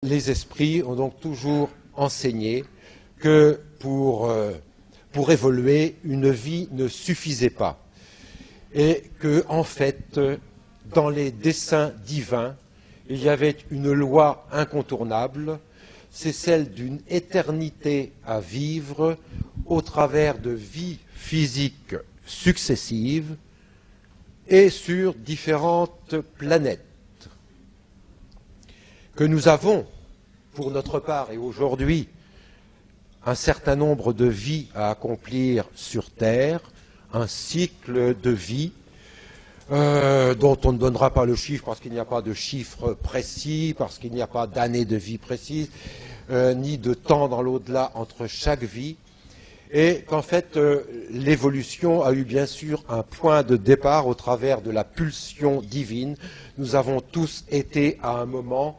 Les esprits ont donc toujours enseigné que pour évoluer, une vie ne suffisait pas. Et que, en fait, dans les desseins divins, il y avait une loi incontournable, c'est celle d'une éternité à vivre au travers de vies physiques successives et sur différentes planètes. Que nous avons, pour notre part et aujourd'hui, un certain nombre de vies à accomplir sur Terre, un cycle de vie dont on ne donnera pas le chiffre parce qu'il n'y a pas de chiffre précis, parce qu'il n'y a pas d'années de vie précises, ni de temps dans l'au-delà entre chaque vie, et qu'en fait l'évolution a eu bien sûr un point de départ au travers de la pulsion divine. Nous avons tous été à un moment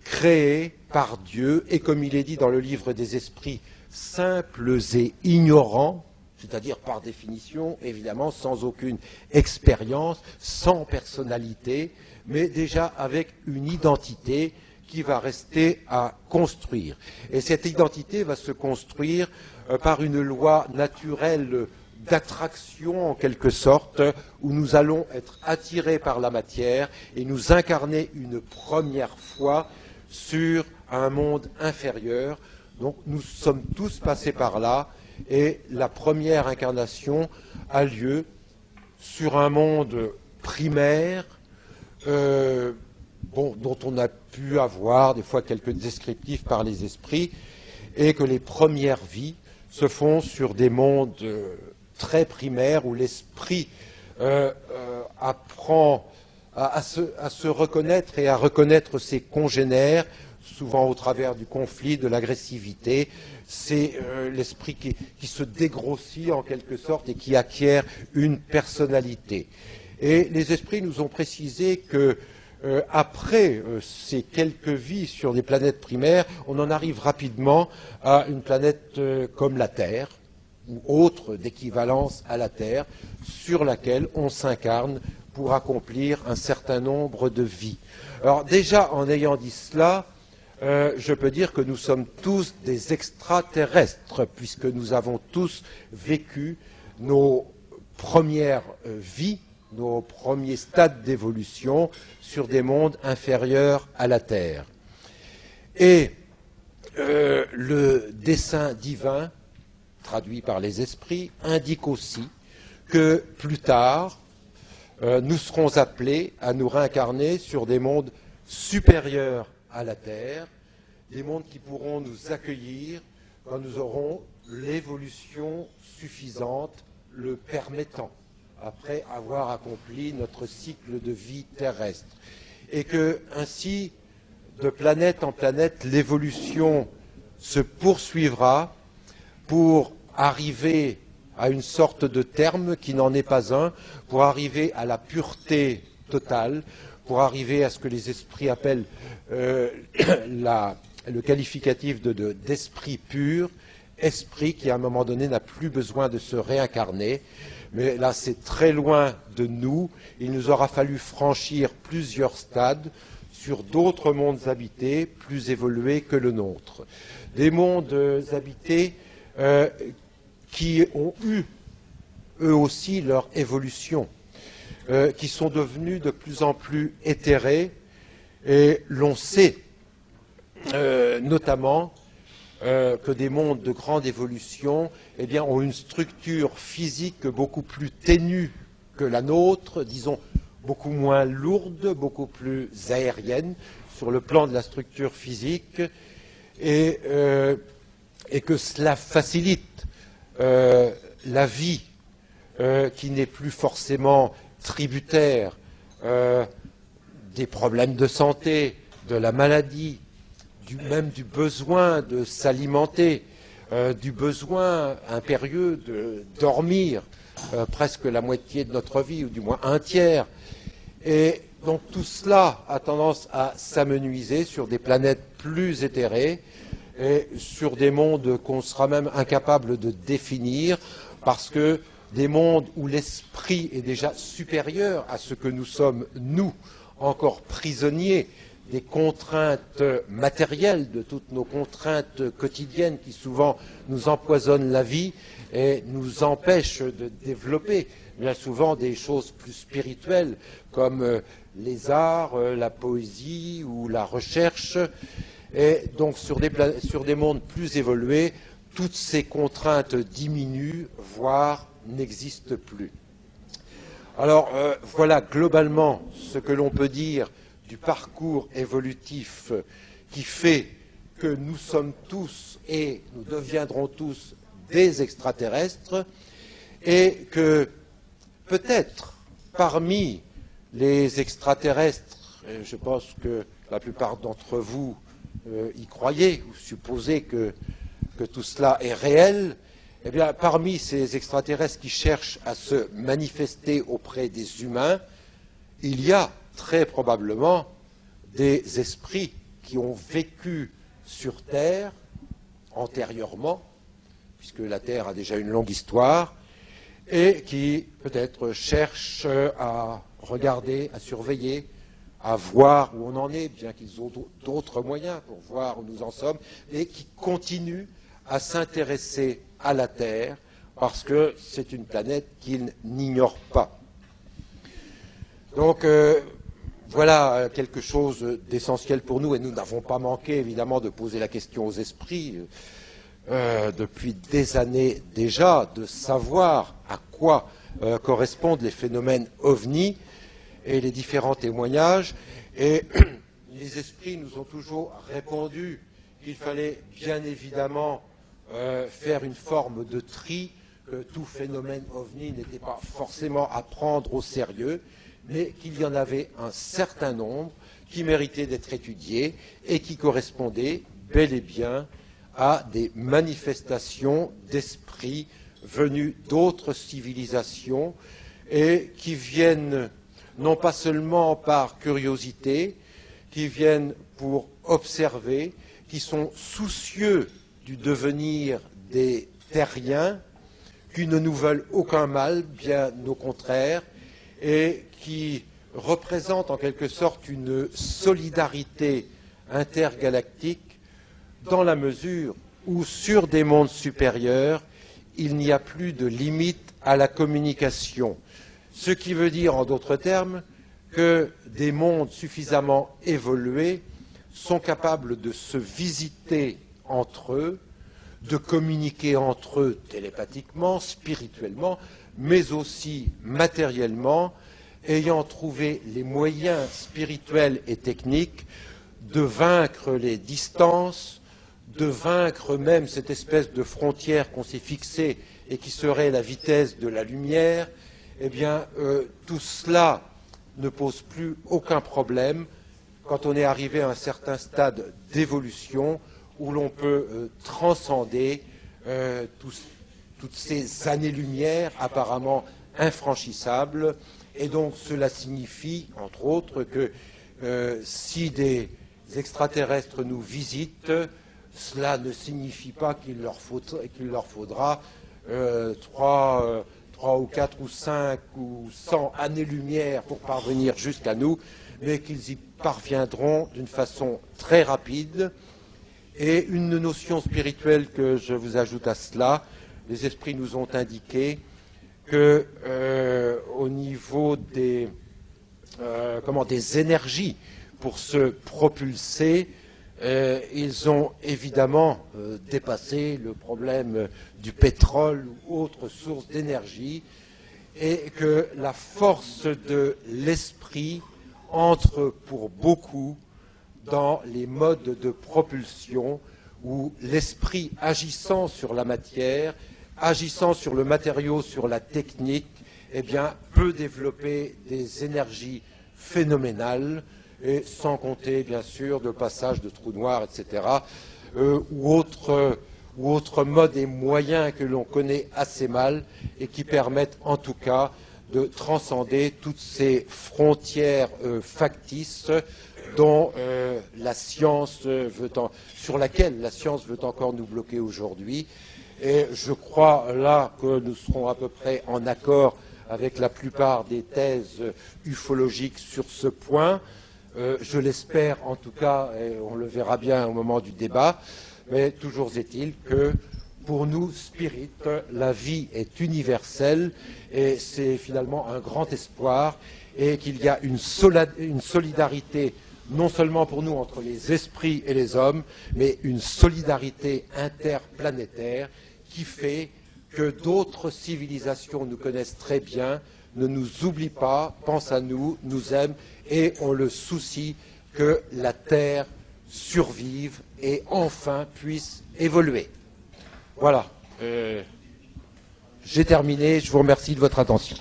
créés par Dieu, et comme il est dit dans le livre des esprits, simples et ignorants, c'est-à-dire par définition, évidemment, sans aucune expérience, sans personnalité, mais déjà avec une identité qui va rester à construire. Et cette identité va se construire par une loi naturelle d'attraction, en quelque sorte, où nous allons être attirés par la matière et nous incarner une première fois sur un monde inférieur. Donc nous sommes tous passés par là, et la première incarnation a lieu sur un monde primaire, dont on a pu avoir des fois quelques descriptifs par les esprits, et que les premières vies se font sur des mondes très primaires où l'esprit apprend à se reconnaître et à reconnaître ses congénères, souvent au travers du conflit, de l'agressivité. C'est l'esprit qui se dégrossit en quelque sorte et qui acquiert une personnalité. Et les esprits nous ont précisé que après ces quelques vies sur des planètes primaires, on en arrive rapidement à une planète comme la Terre, ou autre d'équivalence à la Terre, sur laquelle on s'incarne pour accomplir un certain nombre de vies. Alors déjà, en ayant dit cela, je peux dire que nous sommes tous des extraterrestres, puisque nous avons tous vécu nos premières vies, nos premiers stades d'évolution sur des mondes inférieurs à la Terre. Et le dessein divin, traduit par les esprits, indique aussi que plus tard, nous serons appelés à nous réincarner sur des mondes supérieurs à la Terre, des mondes qui pourront nous accueillir quand nous aurons l'évolution suffisante le permettant, après avoir accompli notre cycle de vie terrestre. Et que, ainsi, de planète en planète, l'évolution se poursuivra pour arriver à une sorte de terme qui n'en est pas un, pour arriver à la pureté totale, pour arriver à ce que les esprits appellent le qualificatif d'esprit pur, esprit qui à un moment donné n'a plus besoin de se réincarner. Mais là, c'est très loin de nous. Il nous aura fallu franchir plusieurs stades sur d'autres mondes habités plus évolués que le nôtre. Des mondes habités qui ont eu, eux aussi, leur évolution, qui sont devenus de plus en plus éthérés, et l'on sait notamment que des mondes de grande évolution ont une structure physique beaucoup plus ténue que la nôtre, disons beaucoup moins lourde, beaucoup plus aérienne sur le plan de la structure physique, et que cela facilite la vie qui n'est plus forcément tributaire des problèmes de santé, de la maladie, même du besoin de s'alimenter, du besoin impérieux de dormir presque la moitié de notre vie, ou du moins un tiers. Et donc tout cela a tendance à s'amenuiser sur des planètes plus éthérées et sur des mondes qu'on sera même incapable de définir, parce que des mondes où l'esprit est déjà supérieur à ce que nous sommes, nous, encore prisonniers des contraintes matérielles, de toutes nos contraintes quotidiennes qui souvent nous empoisonnent la vie et nous empêchent de développer bien souvent des choses plus spirituelles comme les arts, la poésie ou la recherche. Et donc sur des mondes plus évolués, toutes ces contraintes diminuent, voire n'existent plus. Alors voilà globalement ce que l'on peut dire du parcours évolutif qui fait que nous sommes tous et nous deviendrons tous des extraterrestres et que peut-être parmi les extraterrestres, et je pense que la plupart d'entre vous y croyez ou supposez que tout cela est réel, eh bien, parmi ces extraterrestres qui cherchent à se manifester auprès des humains, il y a très probablement des esprits qui ont vécu sur Terre antérieurement, puisque la Terre a déjà une longue histoire, et qui peut-être cherchent à regarder, à surveiller, à voir où on en est, bien qu'ils ont d'autres moyens pour voir où nous en sommes, et qui continuent à s'intéresser à la Terre, parce que c'est une planète qu'ils n'ignorent pas. Donc, voilà quelque chose d'essentiel pour nous, et nous n'avons pas manqué, évidemment, de poser la question aux esprits depuis des années déjà, de savoir à quoi correspondent les phénomènes ovnis et les différents témoignages. Et les esprits nous ont toujours répondu qu'il fallait bien évidemment faire une forme de tri, que tout phénomène ovni n'était pas forcément à prendre au sérieux, mais qu'il y en avait un certain nombre qui méritaient d'être étudiés et qui correspondaient bel et bien à des manifestations d'esprits venus d'autres civilisations et qui viennent non pas seulement par curiosité, qui viennent pour observer, qui sont soucieux du devenir des terriens, qui ne nous veulent aucun mal, bien au contraire, et qui représentent en quelque sorte une solidarité intergalactique dans la mesure où sur des mondes supérieurs, il n'y a plus de limite à la communication. Ce qui veut dire, en d'autres termes, que des mondes suffisamment évolués sont capables de se visiter entre eux, de communiquer entre eux télépathiquement, spirituellement, mais aussi matériellement, ayant trouvé les moyens spirituels et techniques de vaincre les distances, de vaincre même cette espèce de frontière qu'on s'est fixée et qui serait la vitesse de la lumière. Eh bien, tout cela ne pose plus aucun problème quand on est arrivé à un certain stade d'évolution où l'on peut transcender toutes ces années-lumière apparemment infranchissables. Et donc cela signifie, entre autres, que si des extraterrestres nous visitent, cela ne signifie pas qu'il leur faudra 3 ou 4 ou 5 ou 100 années-lumière pour parvenir jusqu'à nous, mais qu'ils y parviendront d'une façon très rapide. Et une notion spirituelle que je vous ajoute à cela, les esprits nous ont indiqué que au niveau des énergies pour se propulser, ils ont évidemment dépassé le problème du pétrole ou autre source d'énergie, et que la force de l'esprit entre pour beaucoup dans les modes de propulsion où l'esprit agissant sur la matière, agissant sur le matériau, sur la technique, eh bien, peut développer des énergies phénoménales, et sans compter, bien sûr, le passage de trous noirs, etc., ou autres modes et moyens que l'on connaît assez mal et qui permettent, en tout cas, de transcender toutes ces frontières factices dont la science sur laquelle la science veut encore nous bloquer aujourd'hui. Et je crois là que nous serons à peu près en accord avec la plupart des thèses ufologiques sur ce point. je l'espère en tout cas, et on le verra bien au moment du débat, mais toujours est-il que pour nous, Spirit, la vie est universelle et c'est finalement un grand espoir et qu'il y a une solidarité non seulement pour nous entre les esprits et les hommes, mais une solidarité interplanétaire qui fait que d'autres civilisations nous connaissent très bien, ne nous oublient pas, pensent à nous, nous aiment et ont le souci que la Terre survive et enfin puisse évoluer. Voilà. J'ai terminé. Je vous remercie de votre attention.